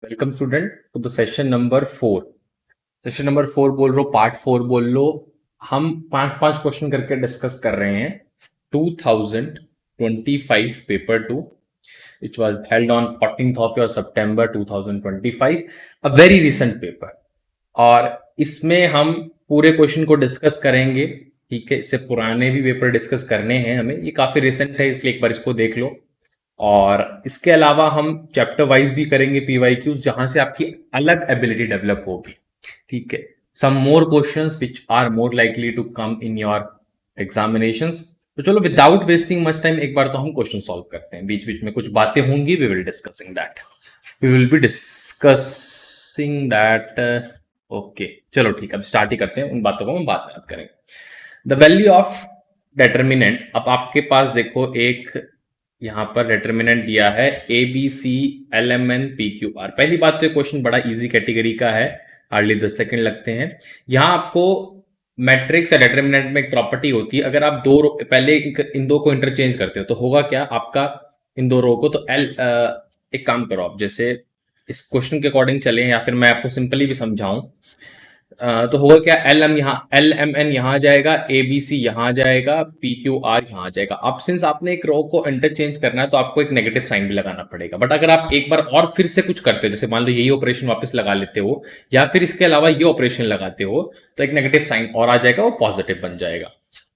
Welcome student to the session number 4। Session number 4 बोल लो, part 4 बोल लो। हम पांच पांच क्वेश्चन करके डिस्कस कर रहे हैं 2025 paper 2 which was held on 14th of your September 2025, a very recent paper। और इसमें हम पूरे क्वेश्चन को डिस्कस करेंगे। ठीक है, इससे पुराने भी पेपर डिस्कस करने हैं हमें, ये काफी रिसेंट है इसलिए एक बार इसको देख लो। और इसके अलावा हम चैप्टर वाइज भी करेंगे पीवाईक्यूज, जहां से आपकी अलग एबिलिटी डेवलप होगी। ठीक है, some more questions which are more likely to come in your examinations. तो चलो विदाउट वेस्टिंग मच टाइम एक बार तो हम क्वेश्चन सॉल्व करते हैं। बीच बीच में कुछ बातें होंगी, we will be discussing that. Okay चलो ठीक है, अब स्टार्ट ही करते हैं, उन बातों को हम बाद में बात करेंगे। द वैल्यू ऑफ डेटर्मिनेंट, अब आपके पास देखो एक यहां पर डिटर्मिनेंट दिया है A B C L M N P Q R. पहली बात तो ये क्वेश्चन बड़ा इजी कैटेगरी का है, हार्डली 10 सेकंड लगते हैं। यहां आपको मैट्रिक्स या डिटर्मिनेंट में एक प्रॉपर्टी होती है, अगर आप पहले इन दो को इंटरचेंज करते हो तो होगा क्या आपका, इन दो रो को तो एक काम करो आप, जैसे इस क्वेश्चन के अकॉर्डिंग चले या फिर मैं आपको सिंपली भी समझाऊं तो होगा क्या, एल एम एन यहाँ आ जाएगा, ए बी सी यहाँ आ जाएगा, पी क्यू आर यहाँ आ जाएगा। अब सिंस आपने एक रो को इंटरचेंज करना है तो आपको एक नेगेटिव साइन भी लगाना पड़ेगा। बट अगर आप एक बार और फिर से कुछ करते हो, जैसे मान लो यही ऑपरेशन वापस लगा लेते हो या फिर इसके अलावा ये ऑपरेशन लगाते हो, तो एक नेगेटिव साइन और आ जाएगा, वो पॉजिटिव बन जाएगा।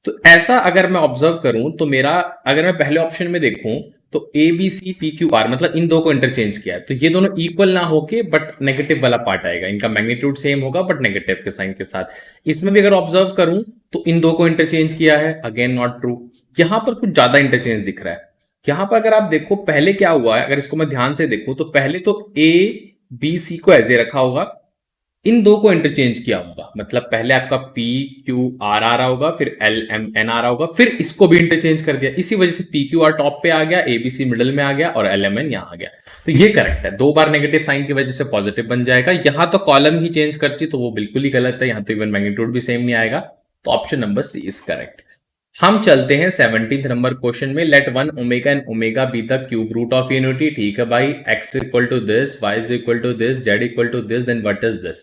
तो ऐसा अगर मैं ऑब्जर्व करूं तो मेरा, अगर मैं पहले ऑप्शन में देखूं तो A B C P Q R, मतलब इन दो को इंटरचेंज किया है, तो ये दोनों इक्वल ना होके बट नेगेटिव वाला पार्ट आएगा, इनका मैग्नीट्यूड सेम होगा बट नेगेटिव के साइन के साथ। इसमें भी अगर ऑब्जर्व करूं तो इन दो को इंटरचेंज किया है, अगेन नॉट ट्रू। यहां पर कुछ ज्यादा इंटरचेंज दिख रहा है। यहां पर अगर आप देखो पहले क्या हुआ है, अगर इसको मैं ध्यान से देखूं तो पहले तो ए बी सी को एज ए रखा होगा, इन दो को इंटरचेंज किया होगा, मतलब पहले आपका पी क्यू आर आ रहा होगा, फिर एल एम एन आ रहा होगा, फिर इसको भी इंटरचेंज कर दिया, इसी वजह से पी क्यू आर टॉप पे आ गया, एबीसी मिडल में आ गया और एल एम एन यहां आ गया। तो ये करेक्ट है, दो बार नेगेटिव साइन की वजह से पॉजिटिव बन जाएगा। यहां तो कॉलम ही चेंज करती तो वो बिल्कुल ही गलत है, यहां तो इवन मैग्नीट्यूड भी सेम नहीं आएगा। तो option number C is correct. हम चलते हैं 17th नंबर क्वेश्चन में। Let one omega and omega be the cube root of unity. ठीक है भाई, X equal to this, Y is equal to this, Z equal to this, then what is this.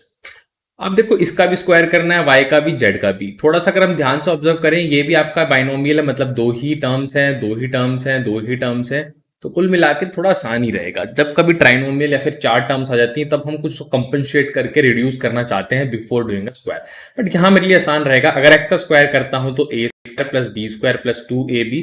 अब देखो इसका भी स्क्वायर करना है, y का भी z का भी। थोड़ा सा अगर हम ध्यान से ऑब्जर्व करें, ये भी आपका बाइनोमियल है, मतलब दो ही टर्म्स हैं, दो ही टर्म्स हैं, दो ही टर्म्स हैं, तो कुल मिला के थोड़ा आसान ही रहेगा। जब कभी ट्राइनोमियल या फिर चार टर्म्स आ जाती हैं तब हम कुछ कंपनसेट करके रिड्यूस करना चाहते हैं before doing a square. But यहाँ मेरे लिए आसान रहेगा, अगर x का स्क्वायर करता हूं तो A square plus B square plus 2ab।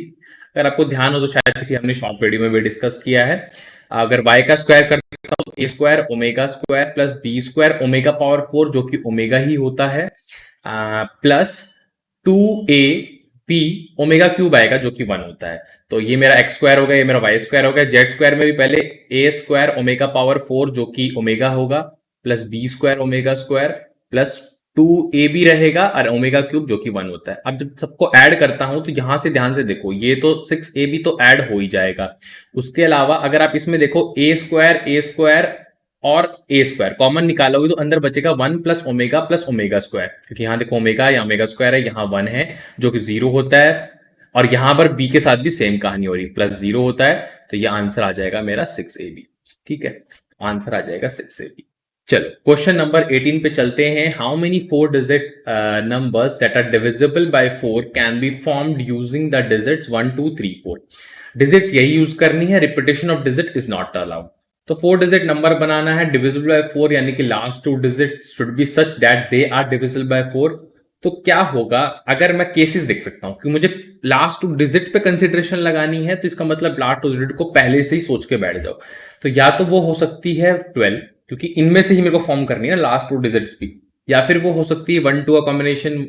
अगर आपको ध्यान हो तो शायद किसी हमने शॉर्ट वीडियो में भी डिस्कस किया है। अगर y का स्क्वायर करता हूं तो A square omega square plus B square omega power 4 जो कि ओमेगा ही होता है, plus 2a B omega cube आएगा जो कि 1 होता है। तो ये मेरा एक्स स्क्वायर हो गया, ये मेरा वाई स्क्वायर हो गया। जेड स्क्वायर में भी पहले ए स्क्वायर ओमेगा पावर 4 जो कि ओमेगा होगा, plus B square omega square plus 2ab रहेगा और ओमेगा क्यूब जो कि 1 होता है। अब जब सबको ऐड करता हूं तो यहां से ध्यान से देखो, ये तो 6ab तो ऐड हो ही जाएगा। उसके अलावा अगर आप इसमें देखो ए स्क्वायर और ए स्क्वायर कॉमन निकालोगे तो अंदर बचेगा 1 प्लस ओमेगा स्क्वायर, क्योंकि यहां देखो ओमेगा या ओमेगा स्क्वायर है, यहाँ 1 है जो कि 0 होता है, और यहां पर बी के साथ भी सेम कहानी हो रही, प्लस 0 होता है। तो ये आंसर आ जाएगा मेरा 6ab। ठीक है, आंसर आ जाएगा 6ab। चलो क्वेश्चन नंबर 18 पे चलते हैं। How many 4 digit numbers that are divisible by 4 can be formed using the digits 1 2 3 4। Digits यही यूज करनी है, repetition of digit is not allowed. तो 4 डिजिट नंबर बनाना है डिविजिबल बाय 4, यानी कि last 2 digit should be such that they are divisible by 4। तो क्या होगा, अगर मैं केसेस देख सकता हूं कि मुझे लास्ट 2 डिजिट पे कंसिडरेशन लगानी है, तो इसका मतलब लास्ट 2 डिजिट को पहले से ही सोच के बैठ जाओ। तो या तो वो हो सकती है 12, क्योंकि इनमें से ही मेरे को फॉर्म करनी है ना लास्ट 2 डिजिट्स भी, या फिर वो हो सकती है 1 2 का कॉम्बिनेशन,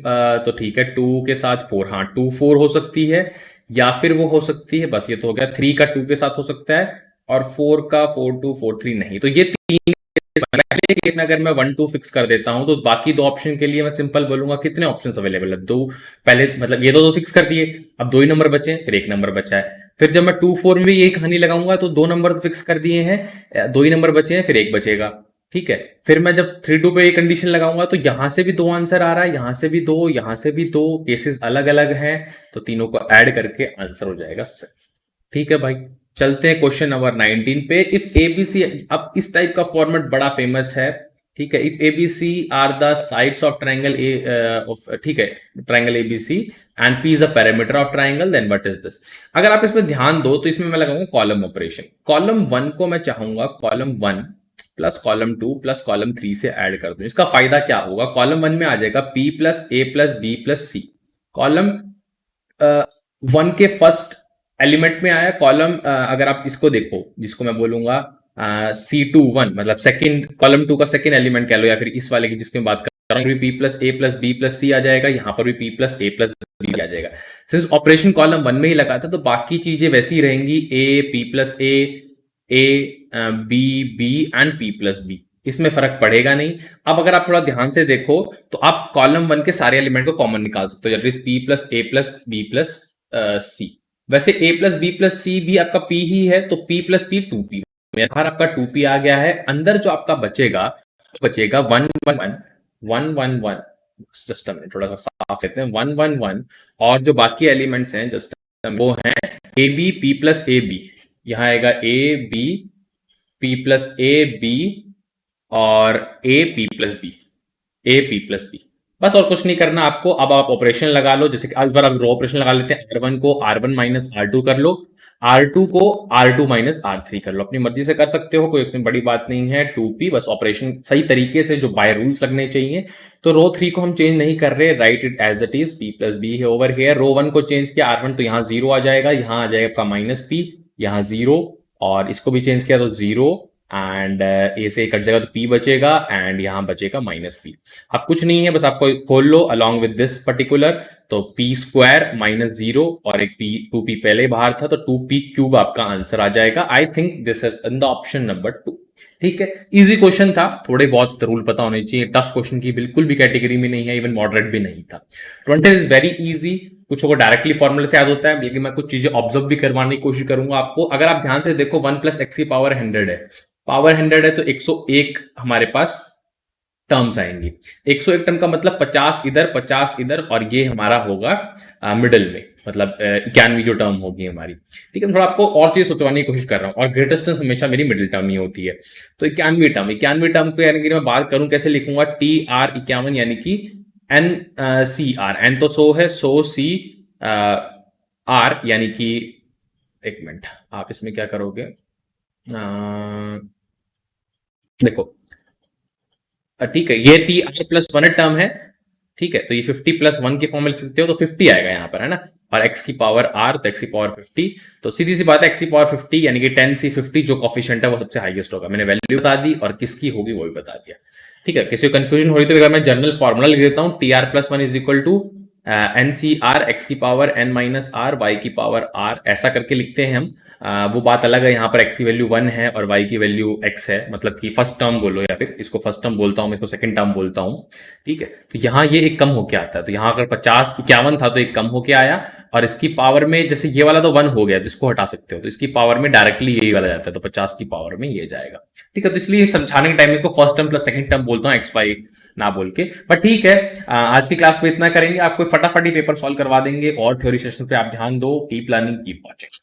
तो ठीक है 2 के साथ 4, हाँ 2 4 हो सकती है, या फिर वो हो सकती है, बस ये तो हो गया 3 का 2 के साथ हो सकता है, और 4 का 4 2 4 3 नहीं। तो ये तीन पहले केस में अगर मैं 1 2 फिक्स कर देता हूं तो बाकी दो ऑप्शन के लिए मैं सिंपल बोलूंगा कितने ऑप्शंस अवेलेबल है, दो। पहले मतलब ये दो फिक्स कर दिए, अब 2 ही नंबर बचे, फिर एक नंबर बचा है। फिर जब मैं 2 4 में भी यही कहानी लगाऊंगा तो 2 नंबर तो फिक्स कर दिए हैं, 2 ही नंबर बचे हैं, फिर एक बचेगा। ठीक है, फिर मैं जब 3 2 पे ये कंडीशन लगाऊंगा तो यहां से भी 2 आंसर आ रहा है, यहां से भी 2, यहां से भी 2, केसेस अलग अलग हैं, तो तीनों को ऐड करके आंसर हो जाएगा 6। ठीक है भाई, चलते हैं क्वेश्चन नंबर 19 पे। इफ एबीसी, अब इस टाइप का फॉर्मेट बड़ा फेमस है, ठीक है। If ABC are the sides of triangle A, ठीक है, triangle ABC and P is a parameter of triangle, then what is this. अगर आप इसमें ध्यान दो तो इसमें मैं लगाऊंगा कॉलम ऑपरेशन। कॉलम 1 को मैं चाहूंगा column 1 plus column 2 plus column 3 से ऐड कर दूं। इसका फायदा क्या होगा, कॉलम 1 में आ जाएगा p plus A plus B plus C. Column 1 के फर्स्ट एलिमेंट में आया। कॉलम अगर आप इसको देखो, जिसको मैं बोलूंगा C21, मतलब सेकंड, कॉलम 2 का सेकंड एलिमेंट कह लो, या फिर इस वाले की जिसकी मैं बात कर रहा हूँ, p plus A plus B plus सी आ जाएगा। यहाँ पर भी p plus A plus B आ जाएगा। सिंस ऑपरेशन कॉलम 1 में ही लगा था तो बाकी चीजें वैसी ही रहेंगी, a p plus A B B and p plus B, इसमें फर्क पड़ेगा नहीं। अब अगर आप थोड़ा ध्यान से देखो तो आप कॉलम 1 के सारे एलिमेंट को कॉमन निकाल सकते हो, that is p plus A plus B plus C. वैसे a plus B plus C भी आपका p ही है, तो p प्लस p 2p, बाहर आपका 2p आ गया है। अंदर जो आपका बचेगा 1 1 1 जस्ट अ मिनट, थोड़ा सा साफ लेते हैं, 1 1 1, और जो बाकी एलिमेंट्स हैं जस्ट वो हैं A B P plus A B. यहाँ आएगा A B P plus A B और A P plus B, A P plus B, बस और कुछ नहीं करना आपको। अब आप ऑपरेशन लगा लो, जैसे कि आज बार आप रो ऑपरेशन लगा लेते हैं, R1 को R1 माइनस R2 कर लो, R2 को R2 माइनस R3 कर लो, अपनी मर्जी से कर सकते हो, कोई उसमें बड़ी बात नहीं है। 2p, बस ऑपरेशन सही तरीके से जो बाय रूल्स लगने चाहिए। तो रो 3 को हम चेंज नहीं कर रहे, write it as it is, p plus B है ओवर हियर। रो 1 को चेंज किया R1, तो यहाँ 0 आ जाएगा, यहाँ आ जाएगा आपका माइनस p, यहाँ 0, और इसको भी चेंज किया तो 0, एंड ए से कट जाएगा तो p बचेगा, एंड यहां बचेगा माइनस p। अब कुछ नहीं है, बस आपको खोल लो अलॉन्ग विद दिस पर्टिकुलर, तो p स्क्वायर माइनस 0 और एक p 2p पहले बाहर था, तो 2p क्यूब आपका आंसर आ जाएगा। I think this is in the option number 2। ठीक है, इजी क्वेश्चन था, थोड़े बहुत रूल पता होने चाहिए। टफ क्वेश्चन की बिल्कुल भी कैटेगरी में नहीं है, इवन मॉडरेट भी नहीं था। 20 इज वेरी इजी, कुछ को डायरेक्टली फॉर्मूले से याद होता है, लेकिन मैं कुछ चीजें ऑब्जर्व भी करवाने की कोशिश करूंगा आपको। अगर आप ध्यान से देखो 1 प्लस एक्स की पावर 100 है, पावर 100 है तो 101 हमारे पास टर्म्स आएंगी। 101 टर्म का मतलब 50 इधर 50 इधर, और ये हमारा होगा मिडल में, मतलब 91 जो टर्म होगी हमारी। ठीक है, थोड़ा आपको और चीज सोचवाने की कोशिश कर रहा हूँ, और ग्रेटेस्ट टर्म हमेशा मेरी मिडिल टर्म ही होती है। तो 91 टर्म को यानी कि मैं बात करूं कैसे लिखूंगा, TR51 यानी कि NCR, एन तो सो है, सो सी आर, यानी कि एक मिनट, आप इसमें क्या करोगे, देखो ठीक है, ये TR प्लस 1 टर्म है, ठीक है, तो ये 50 प्लस 1 के फॉर्म में लिख सकते हो, तो 50 आएगा यहाँ पर, है ना, और x की पावर r, तो x की पावर 50, तो सीधी सी बात है x की पावर 50 यानी कि 10c50 जो कॉफिशिएंट है वो सबसे हाईएस्ट होगा। मैंने वैल्यू बता दी और किसकी होगी वो भी बता दिया। ठीक है, किसी को कंफ्यूजन हो रही तो अगर मैं जनरल फॉर्मूला लिख देता हूँ, TR plus 1 is equal to NCR, x की power n minus r, y की पावर r, ऐसा करके लिखते हैं हम। वो बात अलग है, यहाँ पर x की वैल्यू 1 है और y की वैल्यू x है, मतलब कि फर्स्ट टर्म बोलो, या फिर इसको फर्स्ट टर्म बोलता हूँ मैं, इसको सेकंड टर्म बोलता हूँ। ठीक है, तो यहाँ ये एक कम होके आता है, तो यहाँ अगर 51 था तो एक कम होके आया, और इसकी पावर में जैसे ये वाला तो 1 हो गया तो इसको हटा सकते हो, तो इसकी पावर में डायरेक्टली यही वाला जाता है, तो 50 की पावर में ये जाएगा। ठीक है, तो इसलिए समझाने के टाइम इसको first term plus second term बोलता हूँ, एक्स वाई ना बोल के। बट ठीक है, आज की क्लास में इतना करेंगे, आपको फटाफट ही पेपर सॉल्व करवा देंगे, और थ्योरी सेशन पे आप ध्यान दो। Keep learning, keep watching.